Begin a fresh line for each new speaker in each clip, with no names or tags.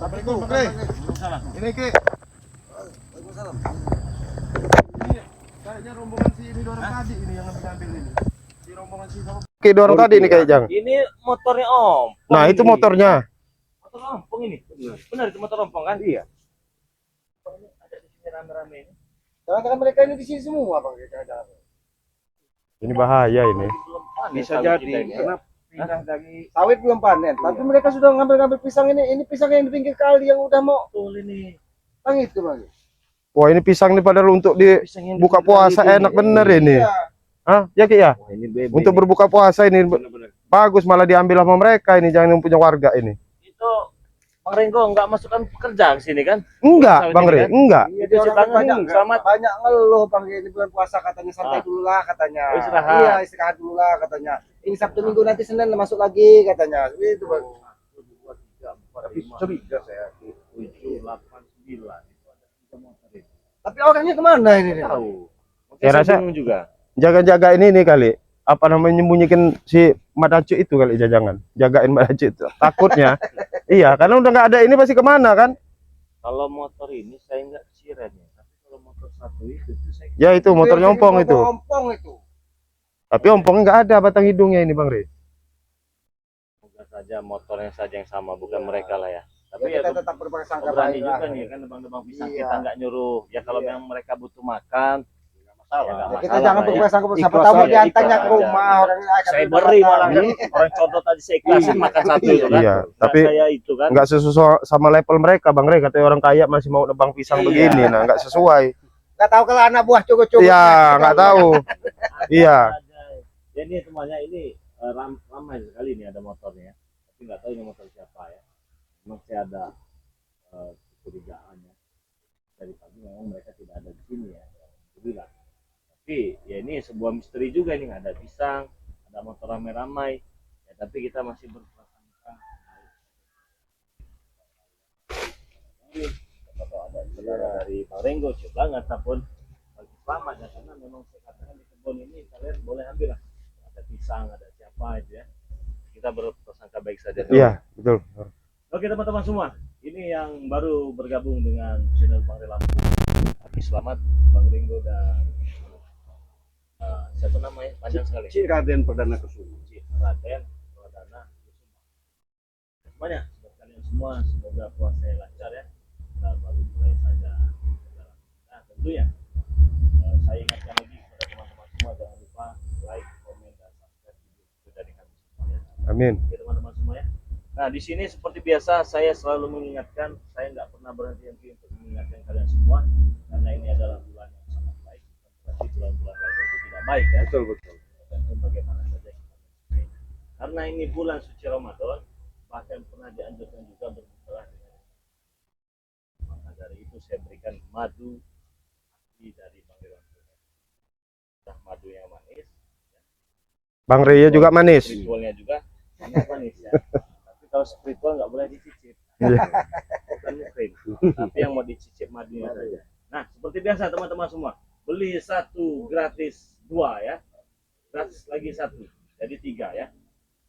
Assalamualaikum, Bang Rey. Ini Ki.
Waalaikumsalam.
Ini kayaknya rombongan si ini dorong tadi ini yang ngambil ini. Si rombongan si sama. Oke, dorong tadi ini kayak Jang.
Ini motornya Om.
Nah, itu motornya.
Motor ompong ini. Benar itu motor ompong kan? Iya. Ada di sini rame-rame ini.
Jangan-jangan mereka ini di sini semua, Bang.
Ini bahaya ini.
Belum panen
Bisa
sawit
jadi
kita ini.
karena pindah dari
Sawit belum panen, tapi mereka sudah ngambil pisang ini. Ini pisang yang di pinggir kali yang udah mau
Betul ini.
Bang itu, Bang.
Wah, ini pisang nih padahal untuk
Pisang yang
buka
di
puasa
kali
enak
ini.
bener ini.
Iya.
Hah? Ya Ki ya?
Wah, ini bebe.
Untuk
ini.
berbuka puasa ini
benar-benar.
bagus, malah diambil sama mereka ini, jangan yang punya warga ini.
Itu Bang Renggo enggak masukkan pekerja ke sini kan?
Enggak,
Sawit
Bang
ini
Rey,
kan?
enggak.
Iya,
Itu
dia
si
orang
tangan
banyak,
selamat.
banyak ngeluh, Bang. Ini bulan puasa katanya santai
Ah.
dulu lah katanya.
Oh, istirahat.
Iya, istirahat dulu lah katanya. Ini Sabtu Minggu nanti Senin masuk lagi katanya. Itu, Bang.
Tapi curiga saya.
7, 8, 9 itu ada 3 motor ini.
Tapi orangnya kemana ini?
Tahu.
Saya rasa-
bingung juga.
Jaga-jaga ini nih kali. Apa namanya, nyembunyikan si Madacu itu kali, jangan. Jagain Madacu itu. Takutnya. Iya, karena udah nggak ada ini pasti kemana kan?
Kalau motor ini saya nggak kesiren ya, tapi kalau motor satu itu saya
Ya itu motor
yang
nyompong itu.
Ompong itu.
Tapi ompongnya nggak ada batang hidungnya ini Bang Rey.
semoga saja motornya saja yang sama, bukan
Iya.
mereka lah ya.
Tapi
Tapi ya
kita tetap berprasangka
berani
baik
juga
lah.
nih kan nebang-nebang pisang,
Iya.
kita nggak nyuruh. Ya kalau
Iya.
memang mereka butuh makan, nggak masalah. Ya, nggak
Ya, kita
masalah
jangan
lah ya.
berprasangka siapa
Ikhlas
tahu mau
aja,
diantarnya
ikhlas
ke rumah
aja.
orang akan
Saya
bermakan.
beri malah kan orang contoh tadi saya ikhlasin makan satu itu kan.
Iya,
Nggak
tapi
saya itu kan.
nggak sesuai sama level mereka Bang Rey. Katanya orang kaya masih mau nebang pisang
Iya.
begini, nah nggak sesuai.
Nggak tahu kalau anak buah cukup-cukup.
Iya, nggak tahu. Iya.
Ya ini semuanya ini ramai sekali nih ada motornya. Tapi nggak tahu ini motor siapa ya. Memang saya ada kecurigaan ya. Dari pagi memang mereka tidak ada di sini ya. Alhamdulillah. Tapi ya ini sebuah misteri juga nih, ada pisang, ada motor ramai-ramai. Ya tapi kita masih berprasangka. Siapa tahu ada saudara dari Bang Renggo, Cik Banget ataupun bagi selamat ya, karena memang saya katakan di kebun ini kalian boleh ambil lah. Ada pisang, ada siapa itu ya. Kita berprasangka baik saja.
Iya, betul.
Oke teman-teman semua, ini yang baru bergabung dengan channel Bang Rey Lampung. Kami selamat Bang Ringo dan siapa namanya? Panjang sekali.
Cik Raden Perdana Kusuma.
Cik Raden Perdana Kusuma. Semuanya buat kalian semua, semoga puasanya lancar ya. Kita baru mulai saja. Nah tentunya saya ingatkan lagi kepada teman-teman semua, jangan lupa like, komen, dan subscribe video dari kami semua ya.
Amin.
Oke teman-teman semua ya. Nah di sini seperti biasa saya selalu mengingatkan, saya nggak pernah berhenti untuk mengingatkan kalian semua, karena ini adalah bulan yang sangat baik, berarti bulan-bulan lain itu tidak baik ya.
Betul betul.
Tergantung bagaimana saja kita menyukainya. Karena ini bulan suci Ramadan, bahkan pernah dianjurkan juga berbuka dengan. Maka dari itu saya berikan madu asli dari Bang Rey Lampung. Nah, madu yang manis,
Bang Rey juga manis.
spiritualnya juga sangat manis ya. Tapi kalau spiritual nggak boleh dicicip.
Iya.
Bukan mukrim, tapi yang mau dicicip madunya saja. Nah, seperti biasa teman-teman semua, beli satu gratis dua ya, gratis lagi satu, jadi 3 ya.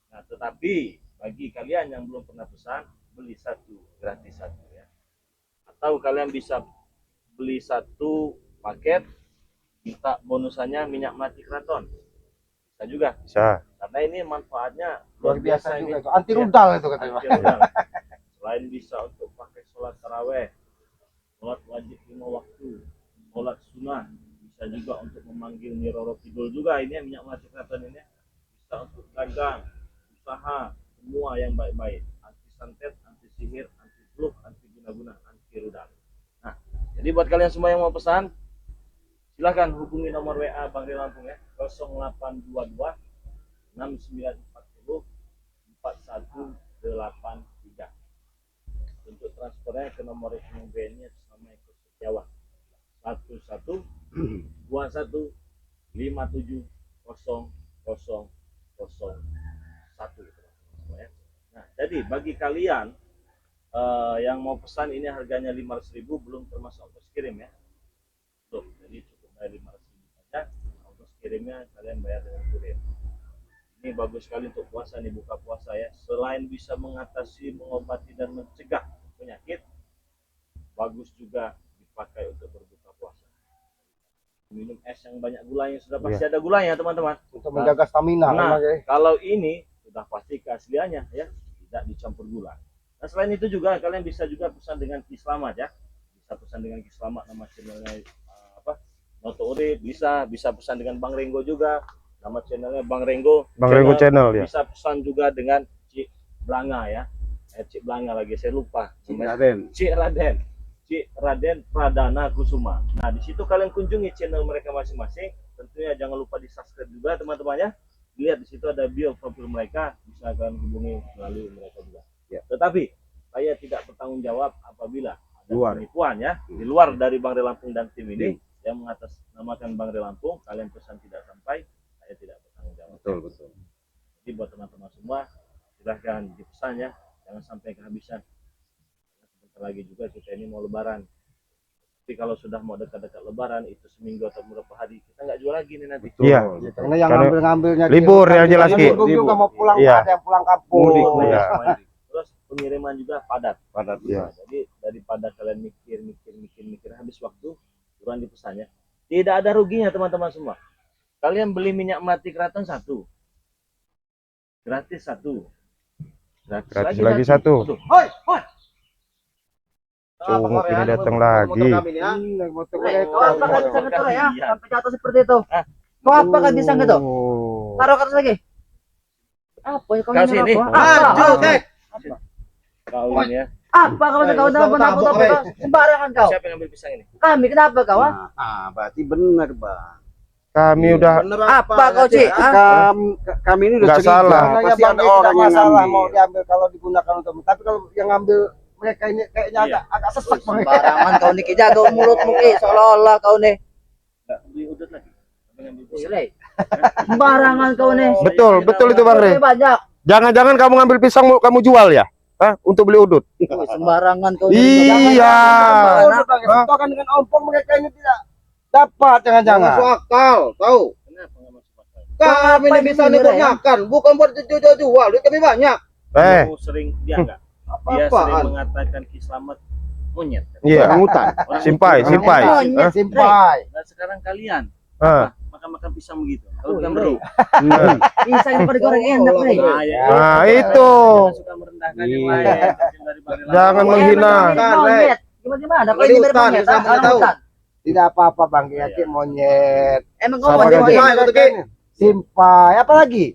Nah, tetapi bagi kalian yang belum pernah pesan, beli satu gratis satu ya. Atau kalian bisa beli satu paket, minta bonusannya minyak melati keraton, bisa juga.
Bisa.
Karena ini manfaatnya
Luar biasa
ini.
juga itu. Anti rudal itu katanya.
Anti rudal. Selain bisa untuk pakai sholat taraweh, sholat wajib 5 waktu, sholat sunnah, bisa juga untuk memanggil Nyi Roro Kidul juga ini minyak melati keraton ini, bisa untuk dagang, usaha, semua yang baik-baik, anti santet, anti sihir, anti fluh, anti guna-guna, anti rudal. Nah, jadi buat kalian semua yang mau pesan, silahkan hubungi nomor WA Bang Rey Lampung ya, 0822 6940 4183. Untuk transfernya ke nomor rekening BNI atas nama Eko Setiawan 1121570001. Nah, jadi bagi kalian yang mau pesan ini harganya 500.000 belum termasuk ongkos kirim ya. Belum. Jadi cukup bayar 500.000 saja. Ongkos kirimnya kalian bayar dengan kurir. Ini bagus sekali untuk puasa nih, buka puasa ya. Selain bisa mengatasi, mengobati dan mencegah penyakit, bagus juga dipakai untuk berbuka puasa. Minum es yang banyak gulanya, sudah pasti ada gulanya teman-teman.
Untuk menjaga stamina.
Nah,
memang, ya.
kalau ini sudah pasti keasliannya ya, tidak dicampur gula. Nah, selain itu juga kalian bisa juga pesan dengan Ki Slamet ya. Bisa pesan dengan Ki Slamet, nama channelnya Noto Urip, bisa pesan dengan Bang Renggo juga. Nama channelnya Bang Renggo.
Bang Renggo channel ya.
Bisa pesan juga dengan Cik Blanga ya. Cik Blanga lagi saya lupa. Cik Raden Pradana Kusuma. Nah, di situ kalian kunjungi channel mereka masing-masing. Tentunya jangan lupa di-subscribe juga teman-teman ya. Lihat di situ ada bio profil mereka, bisa kalian hubungi melalui mereka juga.
Ya.
Tetapi saya tidak bertanggung jawab apabila ada penipuan ya di luar dari Bang Re Lampung dan tim ini yang mengatasnamakan Bang Re Lampung, kalian pesan tidak sampai, saya tidak bertanggung jawab.
Betul.
Jadi buat teman-teman semua, silahkan dipesan ya, jangan sampai kehabisan. Sebentar lagi juga kita ini mau lebaran. Tapi kalau sudah mau dekat-dekat lebaran, itu seminggu atau beberapa hari, kita nggak jual lagi nih nanti.
Iya.
Karena yang
Karena
ngambil-ngambilnya
libur yang jelas, Ki.
libur juga mau pulang,
Iya.
ada yang pulang kampung.
Mudik.
Iya.
Terus pengiriman juga padat.
Iya.
Nah, jadi daripada kalian mikir habis waktu, kurang dipesannya. Tidak ada ruginya teman-teman semua. Kalian beli minyak melati keraton 1, gratis 1.
Gratis lagi satu.
Aduh,
Hoi.
Cunguk ini datang lagi.
Kau apa kan bisa ngetor ya? Sampai jatuh seperti itu. Kau apa kan bisa gitu? Taruh ke atas lagi. Apa ya kau
Kau
ini?
sini.
Apa?
Kau ini ya.
Apa kau kau dah menakut apa kau? Sembarangan kau.
Siapa yang ngambil pisang ini?
Kami kenapa kau?
Berarti benar, Bang.
Kami udah
Apa kau Ci?
Kami ini udah
Nggak
curiga.
salah.
Pasti
Bang,
ada
tidak
orang yang
masalah
ngambil.
mau diambil kalau digunakan untuk, tapi kalau yang ngambil mereka ini kayaknya
Iya.
agak sesak Bang.
Sembarangan kau nih jaga mulutmu Ki, seolah-olah kau nih.
Enggak beli udut lagi. Siapa yang ngambil pisang?
Ile. Sembarangan kau nih.
betul itu Bang Re.
Lebih banyak.
Jangan-jangan kamu ngambil pisang kamu jual ya? Hah? Untuk beli udut?
Sembarangan kau
Iya.
Sentuhkan dengan ompong mereka ini tidak dapat, jangan-jangan.
Masuk akal, tahu?
Kenapa nggak masuk akal?
Kami ini bisa nih buat makan, bukan buat jual. Duit kami banyak.
Kamu sering dia enggak? Dia sering
Apa-apaan?
mengatakan Ki Slamet monyet.
Iya.
Hutan.
Orang
Simpai.
Monyet.
Simpai.
Nah, sekarang kalian
Hah.
makan pisang begitu. Kalau bukan beri.
Pisang yang pada goreng enak nih.
Nah, itu.
Jangan suka merendahkan yang lain. Dari Bang Re
Jangan
Lampung.
menghina.
Monyet. Gimana? Kalau
Di
ini
hutan,
monyet,
sama
orang
tahu.
hutan.
Tidak apa-apa Bang, yakin monyet.
Emang kau
Sama
monyet
aja.
Ki?
Simpai, Ki.
Simpai, apa lagi?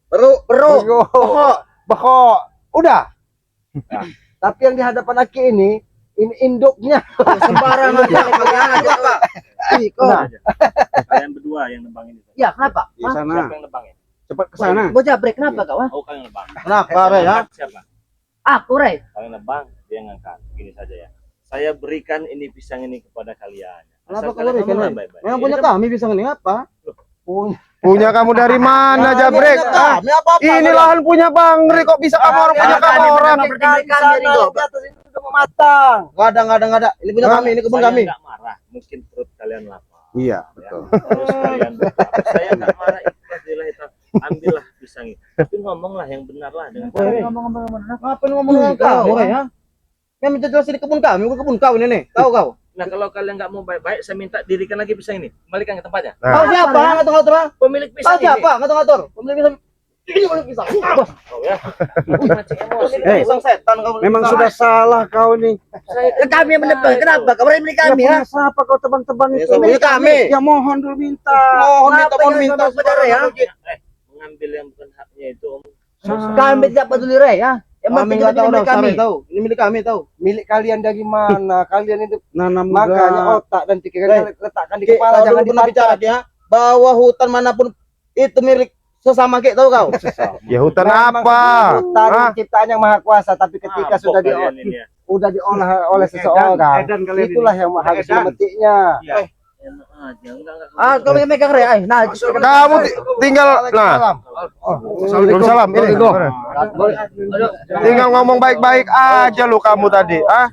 Perlu.
Bekok. Bekok. Udah. Nah, tapi yang di hadapan Aki ini induknya.
Sembarangan kau aja Pak. Ih, kau.
Nah.
Kalian berdua yang nebangin itu.
Ya, kenapa?
Di sana.
Siapa yang nebangin?
Cepat ke sana.
Mau jabrek kenapa kau?
Oh, kalian nebang.
Kenapa, Re, ya?
Siapa?
Aku, Rey.
Kalian nebang, dia ngangkat. Gini saja ya. Saya berikan ini pisang ini kepada kalian.
Kenapa
Asal
kau
kalian
berikan,
ngomong
Re?
baik-baik.
Memang punya kami pisang ini apa?
Punya kamu dari mana, Jabrek? Ah, ini lahan punya Bang Re, kok bisa kamu orang punya kamu orang?
Udah mau matang. Enggak ada. Ini punya kami, ini kebun
Saya
kami.
nggak marah, mungkin perut kalian lapar.
Iya,
Ya.
betul.
Terus kalian berkata, saya nggak marah, ikhlaslah itu. Ambillah pisang itu. Tapi ngomonglah yang benar lah dengan
Ngomong-ngomong.
Ngapain ngomong dengan kamu, Re, ya? Yang minta jelasin di kebun kami, bukan kebun kau ini nih. Tahu kau?
Nah, kalau kalian nggak mau baik-baik, saya minta dirikan lagi pisang ini. Kembalikan ke tempatnya.
Nah.
Tahu siapa? Ngatur-ngatur, Bang.
Pemilik
Tahu
pisang ini.
siapa? Ngatur-ngatur. Pemilik pisang. Ini pemilik pisang.
Oh ya. Mancing emosi.
Pemilik pisang setan kau.
Memang sudah salah kau nih.
Kami yang menebang. Kenapa? Kau berani milik kami ya?
Kenapa kau tebang-tebang
Ya,
itu?
milik kami.
Ya mohon dulu minta.
Mohon minta
saudara ya.
Mengambil yang bukan haknya itu, Om.
Kami tidak peduli Rey ya. Yang
Kami
penting
nggak
kita
tahu,
milik kami.
tahu. Ini milik kami tahu. Milik kalian dari mana? Kalian itu
Nanam
makanya
enggak.
otak dan pikiran letakkan di kepala,
Kepala
jangan
pernah bicara
dipantat.
dia bahwa hutan manapun itu milik sesama tahu kau?
Ya hutan
Memang
apa?
Hutan
Hah?
ciptaan yang maha kuasa, tapi ketika
Mabok
sudah
kalian ini ya.
diolah oleh seseorang,
Edan kalian
itulah
ini.
yang harus
Edan.
memetiknya.
Enak aja, enggak.
Ah, kau yang megang Rey. Nah,
Kamu tinggal nah, belum salam ini. Tinggal ngomong baik-baik aja lu kamu tadi, ah?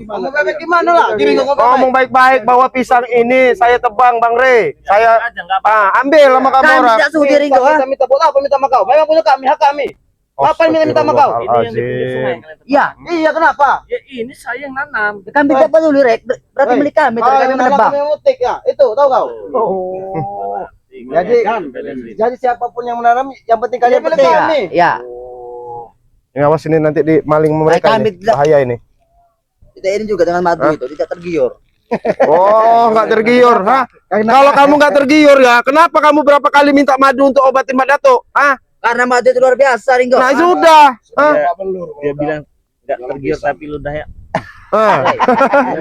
Ngomong bebek gimana lah? Jadi
Ngomong baik-baik bahwa pisang ini saya tebang Bang Re. Saya
aja enggak apa.
ambil sama kamu
kami
orang.
tidak suhu diri kau.
Minta buat apa? Minta sama kau. Memang punya kami, hak kami. Apa yang minta sama kau?
Ini yang di pinggir sungai yang kalian tepat.
Iya.
Iya, kenapa?
Ya ini saya yang nanam.
Kami tidak peduli, Rek. Berarti milik kami,
Kau
kami
yang menanam
menebang.
kami memetik ya. Itu tahu kau?
Oh.
Jadi-
Jadi
Jadi siapapun yang menanam, yang penting kalian
Iya,
petik.
Iya. Iya.
Yang awas ini nanti di maling mereka
Kami
ini.
tidak-
Bahaya ini.
Kita ini juga dengan madu
Hah?
itu tidak tergiur.
Oh, nggak tergiur, ha? Kalau kamu nggak tergiur ya, kenapa kamu berapa kali minta madu untuk obatin Mbak Dato? Hah?
Karena madu itu luar biasa, Ringo.
Nah, sudah. Hah?
dia bilang nggak tergiur tapi ludah ya.
Hah?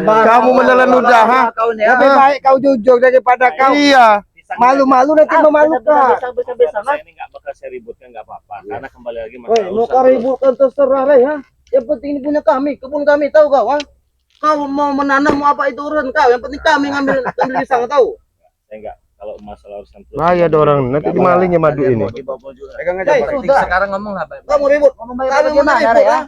Kamu menelan ludah, ha?
Kau ini ya.
Lebih baik kau jujur daripada kau
Iya.
malu-malu nanti memalukan.
Bisa
Saya ini nggak bakal saya ributkan nggak apa-apa karena kembali lagi
Woi,
masalah
mau kau ributkan terserah lah ya. Yang penting ini punya kami, kebun kami, tahu kau? Ha? Kau mau menanam mau apa itu urusan kau. Yang penting kami ngambil pisang, tahu?
saya nggak kalau masalah urusan
Bahaya ada orang nanti dimalingnya madu ini.
Pegang aja,
Hei,
Pak.
sudah.
Sekarang ngomong lah, Pak.
Kau mau ribut?
Ngomong
Kami
baik-baik
mau
gimana,
ribut
Rek, ya?
ya?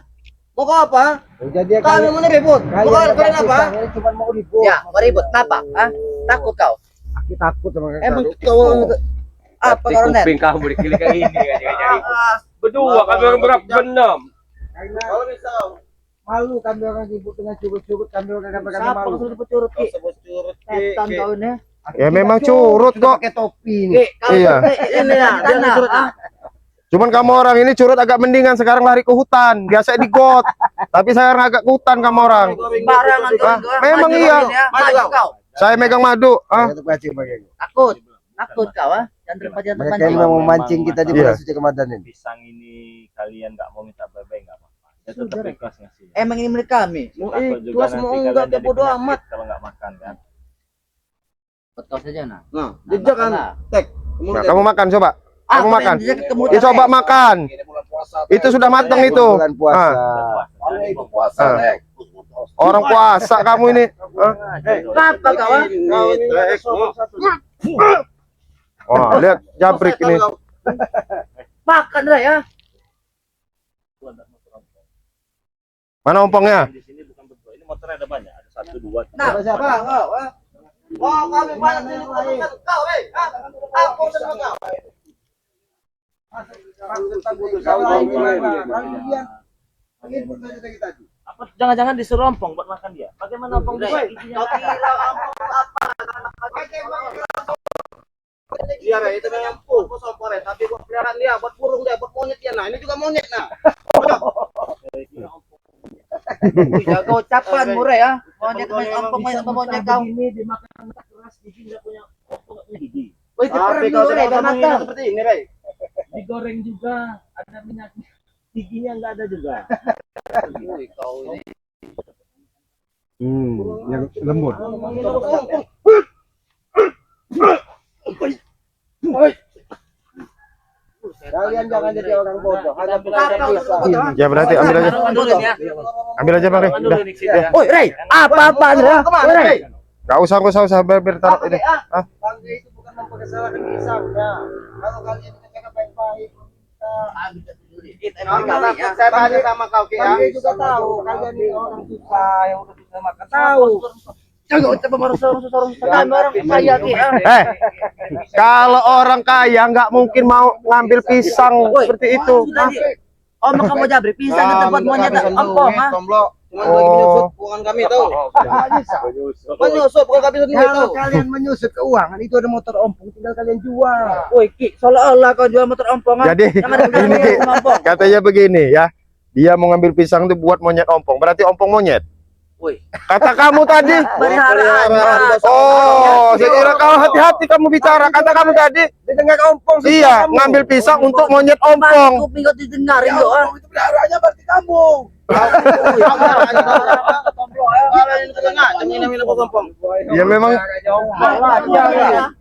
Mau kau apa?
Jadi
Kami mau ribut. Mau kalian apa?
Cuma mau ribut.
Ya, mau ribut. Kenapa? Hah? Takut kau?
Aku takut sama
Emang kau
Apa kau, Nen?
kamu dikili kayak ini berdua kami orang berat benem.
kalau misal
Malu kami orang ribut dengan curut-curut, kami orang kami
Siapa
malu.
kau suruh curut, Ki?
sebut curut
Setan kau ini.
Ya memang curut
Sudah
kok.
pakai topi
Ki,
nih.
kalau
Iya.
curut, ini ya,
Jangan
tanah,
curut,
ah.
Cuman kamu orang ini curut agak mendingan sekarang lari ke hutan. Biasa di got. Tapi sekarang agak ke hutan kamu orang.
Sembarangan kau,
Ah,
Ringo.
memang
Maju
iya.
kau ini, ya. Maju kau.
Saya megang madu. Ah,
Satu bacing bagian.
Takut. Takut kau, ah. Jangan terpancing.
Mereka yang mau memancing kita di
Iya.
bulan suci Ramadan ini.
pisang ini kalian nggak mau minta bye-bye nggak apa-apa. Saya tetap
Sudah,
ikhlas ngasihnya.
Emang ini milik kami.
Mau
Takut juga
ikhlas
nanti
mau
kalian
enggak
jadi
bodo
penyakit
amat.
kalau nggak makan kan.
Buat kau saja, nah.
Nah, jejak kan
makanlah.
tek.
nah, kamu makan coba. Kamu
Apa
makan.
yang dia ketemu
Ya coba makan. Itu sudah matang itu.
Bulan puasa.
Ah. Orang puasa kamu ini. Ah.
Apa kau, ah?
Kau ini
Tek.
satu.
Wah, lihat jabrik ini.
Makan lah ya.
Mana ompongnya?
Di sini bukan berdua. Ini motornya ada banyak. Ada 1, 2, 3.
Nah,
Siapa kau? Ha? Wah, kami banyak sini bukan kau, hei. Ha? Aku sama kau.
Apa jangan-jangan disuruh ompong buat makan dia? Bagaimana ompong dia?
Kau kira ampun apa? Iya, Rey, itu memang aku sompor, tapi buat peliharaan dia, buat burung dia, buat monyet dia. Nah, ini juga monyet nah.
jaga ucapan murah ya. Monyet ompong monyet kau.
Ini dimakan keras gigi nggak punya ompong nggak punya gigi.
Wih, itu
Tapi
perlu
kalau
Rek,
sudah
biar matang.
seperti ini, Rey.
Digoreng juga ada minyak giginya nggak ada juga.
Yang lembut. Kalian jangan jadi orang bodoh. Hanya belajar bisa.
Ya berarti ambil aja. Ambil aja Bang. Udah. Ya.
Woi, Rey, apa-apa Rey?
Kemana, Rey?
Gak usah biar taruh ini. Ah.
Bangga itu bukan mempersalahkan pisangnya. Kalau kalian menjaga baik-baik,
Saya tanya sama kau, Ki, ya.
Bangga juga tahu kalian ini orang susah yang udah susah makan tahu.
Jaga ucapan orang kaya Ki ya.
Kalau orang kaya nggak mungkin mau ngambil pisang seperti itu.
Sudah di omong kamu jabri pisang ke tempat monyet ompong ha.
Cuma lagi menyusut bukan kami tahu. Menyusup bukan kami sendiri
Kalau
tahu.
kalian menyusut keuangan itu ada motor ompong tinggal kalian jual.
Woi Ki, seolah-olah kau jual motor ompong ha.
Jadi ini Ki, katanya begini ya. Dia mau ngambil pisang itu buat monyet ompong. Berarti ompong monyet.
Woi,
Kata kamu tadi.
peliharaan.
Oh, saya kira kau hati-hati kamu bicara. Kata kamu tadi.
Didengar ompong
Iya, ngambil pisang untuk monyet ompong.
Kuping kau didengar itu ha.
Itu peliharaannya berarti kamu.
Kalau ini tengah, minum pompong.
Ya memang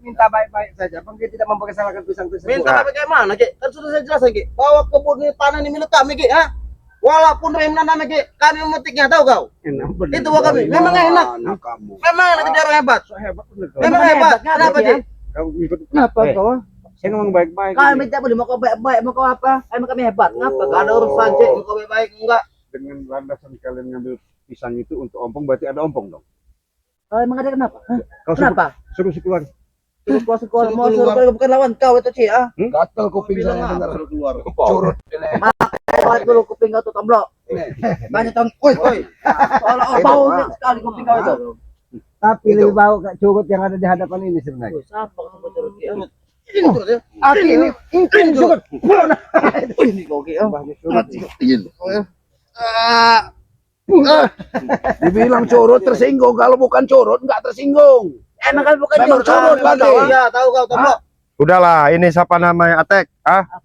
Minta baik-baik saja. Bangga tidak mempersalahkan pisang tersebut.
Minta bagaimana, Ki? Kan sudah saya jelaskan, Ki. Bahwa kebun ini tanah ini milik kami, Ki, ha? Walaupun Rem nanamnya, Ki, kami memetiknya, tahu kau? Itu buat kami. Memang enak. Memang enak jadi orang hebat. Memang hebat. Kenapa, Ki?
Kenapa kau? Saya ngomong baik-baik.
Kami tidak boleh mau kau baik-baik, mau kau apa? Kami hebat. Ngapa?
Gak ada urusan, Cik. Muka baik-baik, enggak.
Dengan landasan kalian ngambil pisang itu untuk ompong berarti ada ompong dong.
Emang ada kenapa? Hah?
Kau
Kenapa?
suruh keluar.
Suruh keluar sekolah mau suruh bukan lawan kau itu Ci ah.
Gatel kuping saya dengar.
keluar.
Curut.
Tarik dulu kuping kau tuh kamblok. Banyak tong. Woi. Soalnya bau sekali kuping kau itu.
Tapi lebih bau Kak curut yang ada di hadapan ini sebenarnya.
Siapa kamu curut Ci?
Ini terus ya.
Aki ini curut.
Ini kau Ki.
Dibilang curut tersinggung, kalau bukan curut nggak tersinggung.
Emang kan bukan
Memang curut lagi.
Iya, tahu kau tombok.
Udahlah, ini siapa namanya Atek?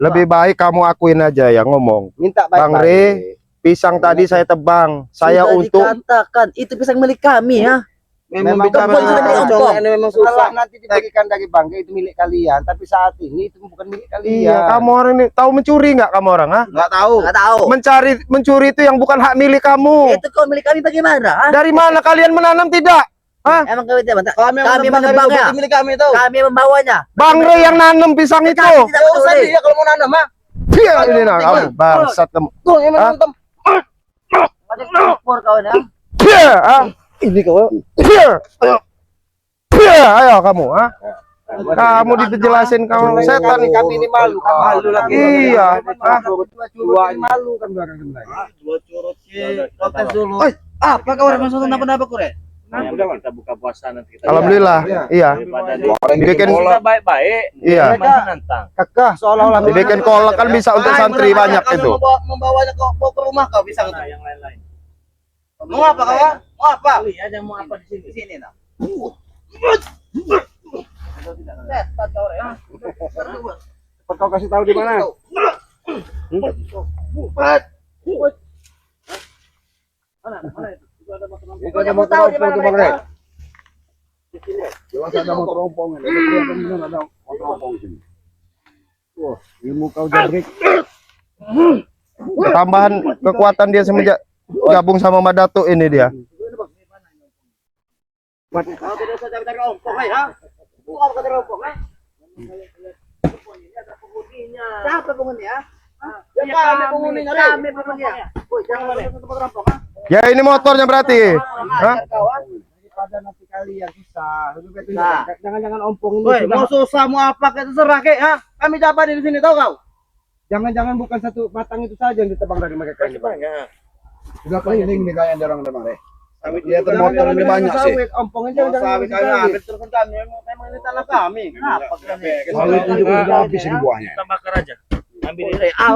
Lebih baik kamu akuin aja ya ngomong.
Minta
Bang Re, pisang tadi saya tebang. Saya
Sudah
untuk
dikatakan itu pisang milik kami ya.
Memang
bicara
kebun sudah beli ompong.
ini memang
Kalau
susah.
nanti dibagikan dari bangga itu milik kalian, tapi saat ini itu bukan milik kalian.
iya, kamu orang ini tahu mencuri nggak kamu orang?
Enggak tahu.
Enggak tahu.
Mencuri itu yang bukan hak milik kamu.
Itu kau milik kami bagaimana? Ha?
Dari mana kalian menanam tidak?
Emang kami tidak kami
menebang
menebangnya.
milik kami tahu.
Kami membawanya.
Bang Re yang nanam pisang itu.
Kami tidak
Ya usah
peduli.
dia kalau mau nanam mah.
Iya, ini nah kamu bangsat kamu.
Tuh, yang nanam.
Macam ekspor kau ya.
Iya,
Ini kau
iya. Ayo kamu, kamu dijelasin kamu setan.
kami ini malu kan malu lagi.
Iya,
Dua malu kan belakang sebenarnya.
Dua curut sih. Protes dulu.
Apa kau orang masuk apa kure?
Kita buka puasa nanti kita.
alhamdulillah. Iya.
Daripada
Dibikin
kita baik-baik.
iya.
Menantang.
Kakak seolah-olah
Dibikin kolak kan bisa untuk santri banyak itu.
Membawanya ke rumah kau bisa
Nah, yang lain-lain.
Mau apa kau? Mau apa?
Beli aja mau apa di sini?
Di sini nah.
Kau kasih tahu di mana? Itu ada motor ompong tuh Bang Re. Jelas ada motor ompong ini. Ada motor ompong di sini. Wah, ilmu kau jabrik.
Tambahan kekuatan dia semenjak gabung sama Madato ini dia.
Kau tidak usah cari ompong ya. Bukan cari ompong ya.
Siapa penghuni ya?
Ya kami penghuninya deh.
Kami penghuninya. Woi, jangan masuk tempat rampok ha.
Ya ini motornya berarti. Hah?
Pada nanti kalian bisa.
Nah.
Jangan-jangan ompong ini.
Woi,
sudah-
mau susah mau apa kita terserah kek ha. Kami jabat di sini tahu kau.
Jangan-jangan bukan satu batang itu saja yang ditebang dari mereka ini. Sudah keliling nih kayak orang Bang Re. Dia termotor ini banyak sih.
Ompongnya jangan kami ambil terus kami memang ini tanah kami. Kenapa kami?
Kalau itu juga udah habis ini buahnya.
Kita bakar aja. Ambil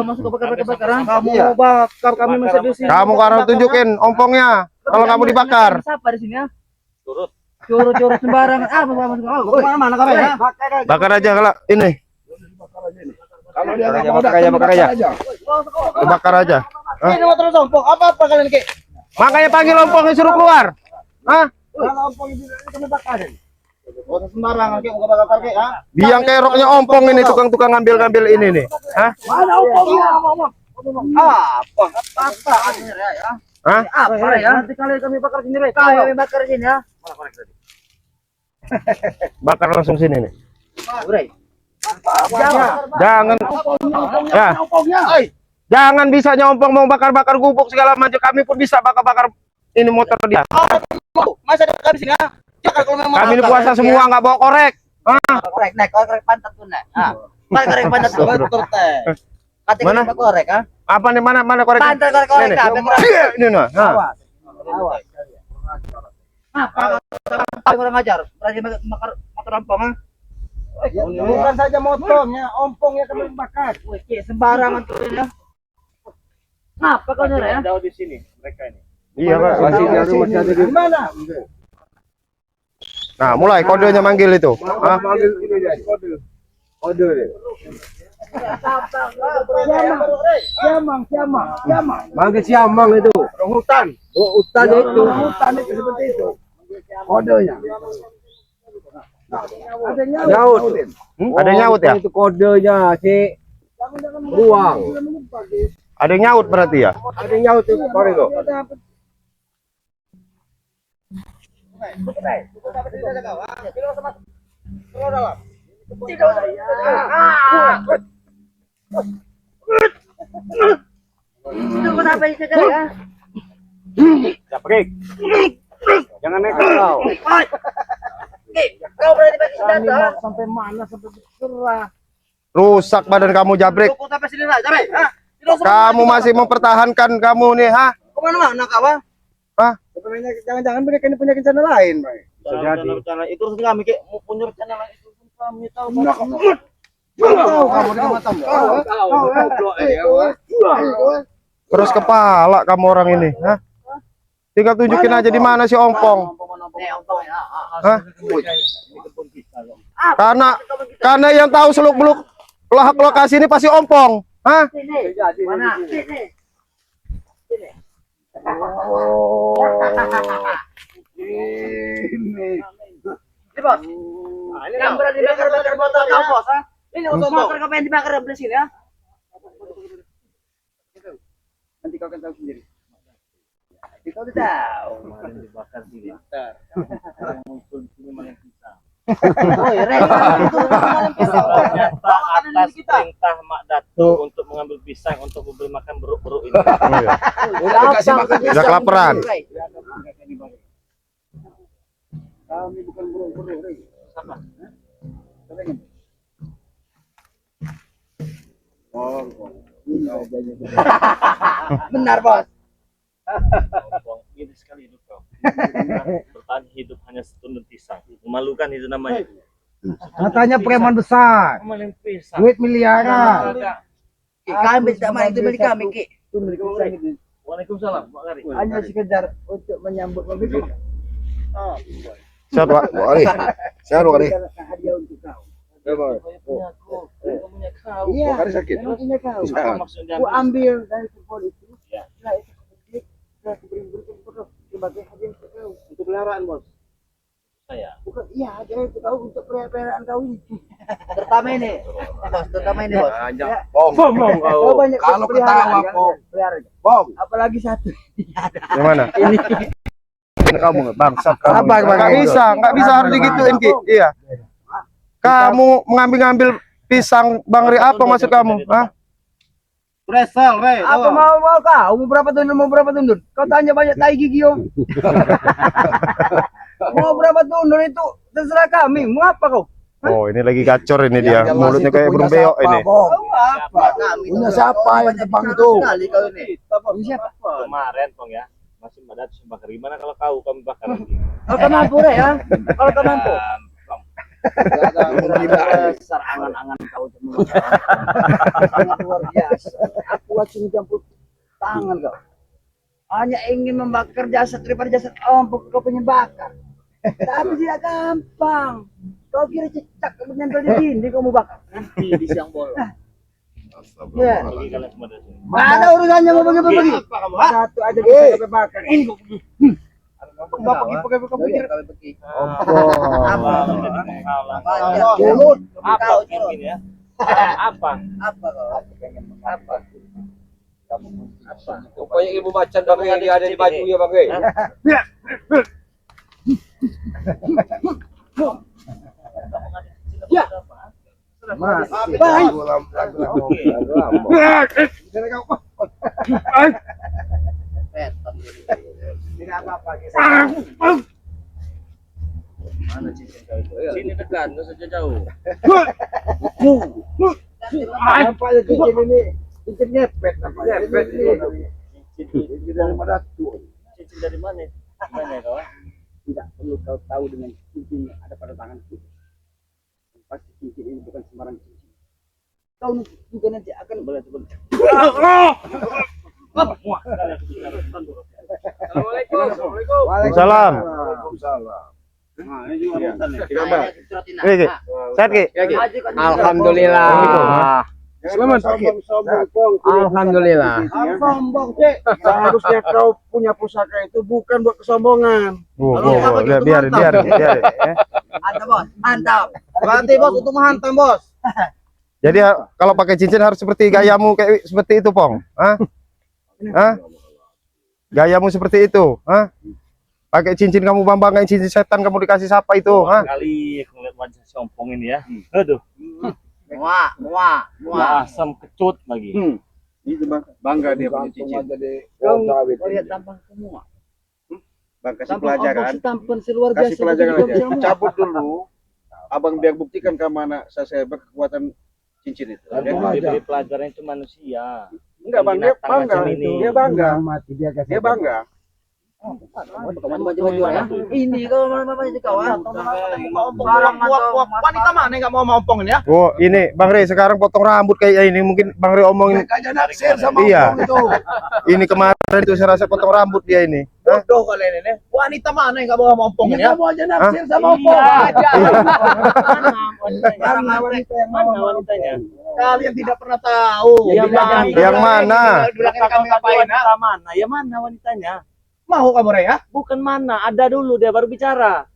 Masuk ke bakar-bakar.
Kamu mau bakar kami masih di sini.
Kamu harus tunjukin ompongnya. Kalau kamu dibakar.
Siapa di sini ya?
turut.
Curut-curut sembarangan. Masuk.
Mana kami ya?
Bakar aja kalau ini.
Kalau dia nggak mau bakar aja.
Bakar aja.
Ini motor ompong. Apa kalian kek?
Makanya panggil ompongnya suruh keluar. Hah?
Kalau ompong itu kami bakarin.
Oh, sembarangan kek bukan bakar kek ha.
Biang keroknya ompong ini tukang-tukang ngambil-ngambil ini nih. Hah?
Mana ompongnya?
Apa?
Hah?
Apa ya? Nanti kami bakar sendiri. Kami bakar sini ya.
Bakar langsung sini nih.
Urai.
Jangan. Ya. Jangan bisanya ompong mau bakar-bakar gubuk segala macam. Kami pun bisa bakar-bakar ini motor dia.
Masa ada kami sini ha? Jangan kalau memang
Kami ini puasa semua nggak bawa korek.
Korek, naik korek pantat tuh, naik. Korek pantat tuh.
betul teh.
Kata
Mana?
kita korek, ha?
Apa nih mana korek?
Pantat korek,
Ini.
korek.
Ini nah.
Apa kurang ajar? Berani bakar motor rampong, ha?
Bukan saja motornya, ompongnya kami bakar.
Wih, sembarangan tuh ini, ya. Apa kau nyerah ya?
Jauh di sini mereka ini.
Iya Pak.
Masih ada di mana?
Nah, mulai kodenya manggil itu. Hah?
Manggil ini dia. Kode deh. Siamang. Manggil siamang itu. Orang hutan. Oh, hutan itu. Hutan itu seperti itu. Kodenya. Ada nyaut.
Ada nyaut ya?
Itu kodenya si ruang.
Ada yang nyaut berarti ya?
Ada nyaut itu korego.
Tunggu sampai sekarang, ya.
Japrik. Jangan nekat kau.
Kau berani pakai senjata?
Sampai mana sampai berserah.
Rusak badan kamu Jabrik.
Cukup sampai sini lah, Jabe. Hah? Tidak usah
Kamu masih mempertahankan kamu nih, ha?
kemana-mana kau, ah?
Sebenarnya jangan-jangan mereka ini punya rencana lain, Bang.
Rencana itu harus kami kayak mau punya rencana lain itu kami tahu.
Tahu kamu di mata
Terus kepala kamu orang ini, ha? Tinggal tunjukin aja di mana si Ompong. Hah? Karena yang tahu seluk-beluk lokasi ini pasti Ompong, ha?
Mana?
Ini.
Ini bos. Yang berani bakar botol kau bos, ha? Ini untuk motor kau pengen dibakar di sini ya?
Nanti kau akan tahu sendiri.
Kau udah tahu.
Kemarin dibakar di liter. Yang muncul di sini malah pisang.
Oh iya,
Ternyata atas perintah Mak Datu untuk mengambil pisang untuk memberi makan beruk-beruk ini.
Udah kelaparan.
Kami bukan burung-burung.
Sama.
Benar bos.
Ompong, ini sekali hidup kau. Bertahan hidup hanya setunduk pisang. Memalukan itu namanya.
Katanya preman besar.
Kemarin pisang.
Duit miliaran.
Kami tidak main itu milik kami ki.
Waalaikumsalam, Pak Kari.
Hanya sekedar untuk menyambut mobil.
Sehat, Pak.
Sehat, Pak.
Hadiah untuk kau.
Punya kau.
Iya.
Kari
sakit.
Punya kau.
Apa maksudnya?
Aku ambil dari kupon itu.
Ya.
Setelah itu ketik, setelah aku beri foto sebagai hadiah untuk kau.
Untuk peliharaan, Bos.
Saya.
Bukan, iya hadiah untuk kau untuk peliharaan kau ini.
Terutama ini. Bos, terutama ini bos.
Bom kau. Banyak
Kalau
peliharaan,
ketawa,
kan?
Bom.
Peliharaan.
Bom.
Apalagi satu.
Yang mana? Ini kamu bangsat kamu.
Apa,
Nggak bisa harus digituin, Ki. Iya. Kamu mengambil pisang Bang Ri, apa maksud kamu? Hah?
Presel, Re.
Apa mau kau? Mau berapa tundun? Kau tanya banyak tai gigi yo. Mau berapa tundun itu terserah kami. Mau apa kau?
Oh, ini lagi gacor ini dia. Mulutnya kayak burung beok ini.
Apa? Punya siapa yang tebang itu?
Sekali kau ini.
Siapa?
Kemarin, Pong ya. Masih Mak Datu bakar. Gimana kalau kami bakar lagi?
Kalau kau mampu deh ya. Kalau kau mampu.
Besar angan-angan kau semua. Sangat luar biasa. Aku langsung campur tangan kau. Hanya ingin membakar jasad daripada jasad kau pengen bakar. Tapi tidak gampang. Kau kira cecak kemudian di dinding kau mau bakar.
Nanti di siang bolong.
Ya.
Bagi kalian semua dari sini.
Mana urusannya mau bagi-bagi? Satu aja bisa kau bakar. Ini kau. Kau pergi kau pikir.
Apa? Menjadi penghalang.
Mulut.
Apa mungkin ya? Apa?
Apa kau?
Apa?
Pokoknya ilmu macan Bang Rey ada di baju ya Bang Rey.
Ya. Mas. Baik. Tidak apa-apa.
Mana cincin kau itu? Sini dekat, nggak usah jauh.
Apa ya cincin ini? Cincin ngepet apa? Ngepet ini.
Cincin
Dari mana tuh?
cincin dari mana? Gimana ya kau?
Tidak perlu kau tahu dengan cincin yang ada pada tanganku. Pasti cincin ini bukan sembarang cincin. Kau juga nanti akan
Waalaikumsalam.
Nah, ini juga urusan nih.
Nih, Ki. Sehat, Ki?
Alhamdulillah. Alhamdulillah.
sombong, Cek. Seharusnya kau punya pusaka itu bukan buat kesombongan.
Biarin. Ya.
Mantap bos. Mantap.
Berarti, Bos, untuk menghantam, Bos.
Jadi kalau pakai cincin harus seperti gayamu kayak seperti itu, Pong. Hah? Hah? Gayamu seperti itu, hah? Pakai cincin kamu banggain cincin setan kamu dikasih siapa itu, hah?
Kali aku ngeliat wajah si Ompong ini ya. Aduh,
Muah.
asam kecut lagi.
Itu bangga dia punya cincin.
Kau lihat tampang semua.
Bang, kasih
Tampang
pelajaran.
tampan seluar
Kasih
biasa.
pelajaran
begitu
aja.
semua.
Cabut dulu abang biar buktikan ke mana saya berkekuatan cincin itu.
Kan yang diberi pelajaran itu manusia.
Enggak bang, dia
Binatang
bangga.
macam ini.
Dia bangga.
Mati dia kasih.
Dia bangga.
Baju-baju ya. Ini kau mana itu kau ah.
Wanita mana yang nggak mau ompongin ya?
Oh, ini Bang Rey sekarang potong rambut kayak ini. Mungkin Bang Rey omongin.
Kayaknya naksir sama
Iya.
ompong itu.
Ini kemarin tuh saya rasa potong rambut dia ini. Hah?
Bodoh kalian ini. Wanita mana yang nggak mau ompongin ya?
Kamu aja naksir sama ompong.
Mana wanitanya?
Kalian tidak pernah tahu.
Yang mana?
Belakang kami ngapain?
Wanita mana? Ya mana wanitanya?
Mau kamu Rey ya?
Bukan mana, ada dulu dia baru bicara.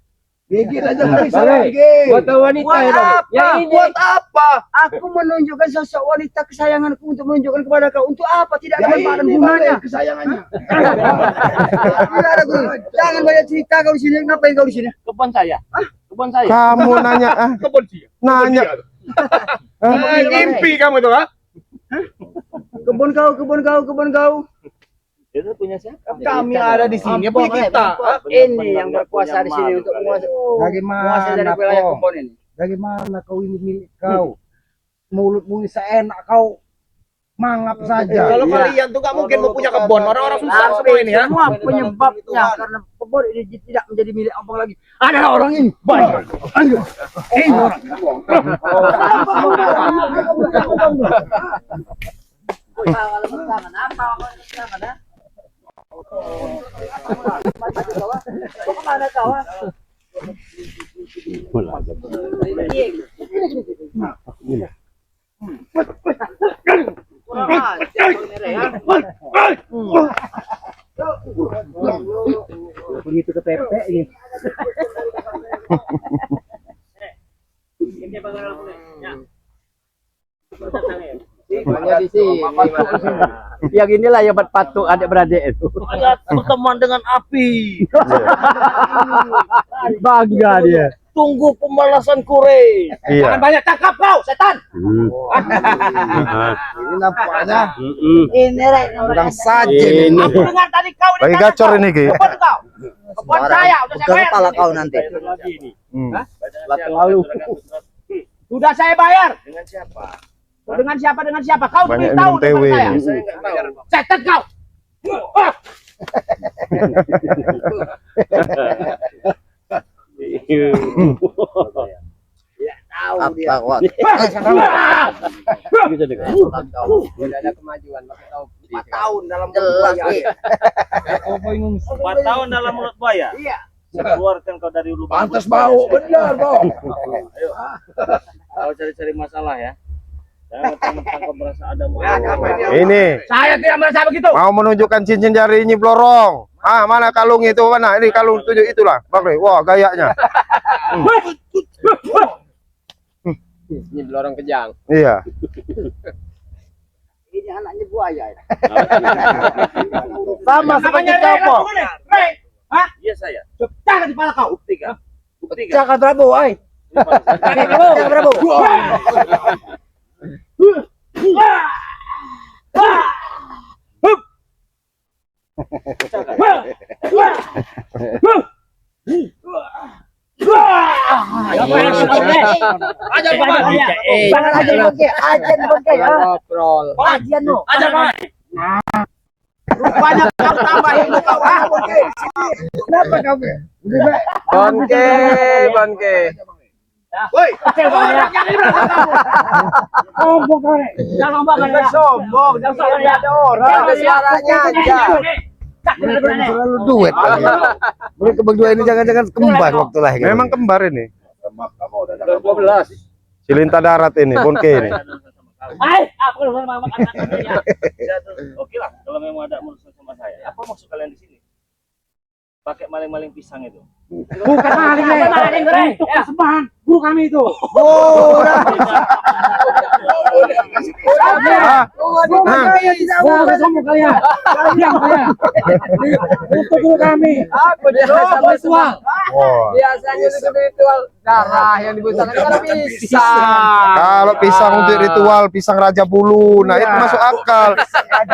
Gigit aja nggak bisa
Bang,
lagi.
Buat wanita
Buat
ya, Bang.
apa?
Yang ini.
Buat apa?
Aku menunjukkan sosok wanita kesayanganku untuk menunjukkan kepada kau. Untuk apa? Tidak ada
Ya
manfaat dan
ini
gunanya.
Bang, kesayangannya.
Tidak ada gunanya. Jangan banyak cerita kau di sini. Ngapain kau di sini?
Kebun saya. Kebun saya.
Kamu nanya
Kebun sih.
nanya.
Mimpi kamu itu ha?
Kebun kau.
Itu punya siapa?
Kami ada di sini punya kita.
Ini yang berkuasa di sini untuk menguasai. Menguasai dari wilayah kebun ini.
Bagaimana kau ini milik kau? Mulutmu ini seenak kau mangap saja.
Kalau kalian tuh nggak mungkin mau punya kebun, orang-orang susah semua ini ya.
Semua penyebabnya karena kebun ini tidak menjadi milik abang lagi. Adalah orang ini. Banyak. Ini orang. Kemana kau?
Begitu ketepek ini. Banyak di sini. Yang inilah yang patuk adik-beradik itu.
Lihat pertemuan dengan api.
Bangga dia.
Tunggu pembalasan Kure.
Iya.
Banyak tangkap kau, setan.
Ini nampaknya
Ini
kurang sajin.
Aku dengar tadi kau
Lagi gacor ini, Ki.
kebun kau. Kebun saya, udah saya bayar.
kepala kau nanti.
Lalu.
Sudah saya bayar.
Dengan siapa?
Dengan siapa? Dengan siapa? Kau
Banyak
lebih tahu
minum TW
dengan saya.
ini.
Saya nggak tahu.
Setan kau.
Tahu dia.
Tidak ada kemajuan.
4 tahun dalam buaya.
4 tahun dalam mulut buaya.
Iya.
Keluarkan kau dari lubang.
Pantas bau, benar, Bang.
Kau cari-cari masalah ya. Jangan mentang-mentang kau merasa ada mau.
Ini
Saya tidak merasa begitu.
mau menunjukkan cincin jari ini blorong. Ah, mana kalung itu mana? Ini kalung tujuh itulah, Bang Rey. Wah, gayanya.
Ini lorong kejang.
Iya.
Ini anaknya buaya.
Sama seperti kau.
Iya saya.
Jangan di kepala kau.
Buktikan. Buktikan.
Jangan Prabu, oi. Jangan Prabu. Jangan aja bangke, ajan bangke ya.
Ngobrol.
Ajan no.
Ajar Pak. Rupanya kau tambah ilmu kau.
Kenapa kamu?
Bonke, bonke.
Woi, jangan di belakang kamu. Jangan ngomong kan ya. Sombong, jangan sombong ada orang.
Jangan suaranya aja.
Selalu duit. Mereka berdua ini jangan-jangan kembar waktu lahir.
Memang kembar ini.
12.
Cilinta darat ini, bonke ini.
Aku udah makan ya. Oke lah, kalau memang ada urusan sama saya. Apa maksud kalian di sini? Pakai maling-maling pisang itu.
Bukan maling, maling untuk persembahan guru kami itu. Bukan sombong kalian. Diam kalian. Untuk guru kami. Ritual.
Wah.
Biasanya itu ritual darah yang digunakan kalau pisang.
Kalau pisang untuk ritual, pisang raja bulu. Nah, itu masuk akal.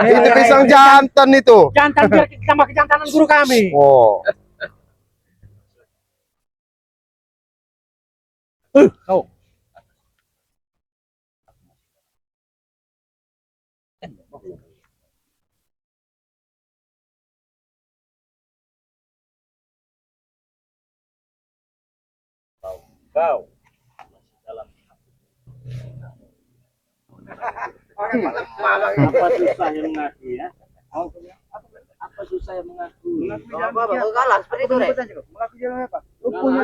Itu pisang jantan itu.
Jantan biar tambah kejantanan guru kami.
Wow.
Kau masih dalam apa susahnya mengaku ya? Apa susahnya mengaku?
Bapak kalah seperti itu, Rek.
Mengaku jalan apa? Lu punya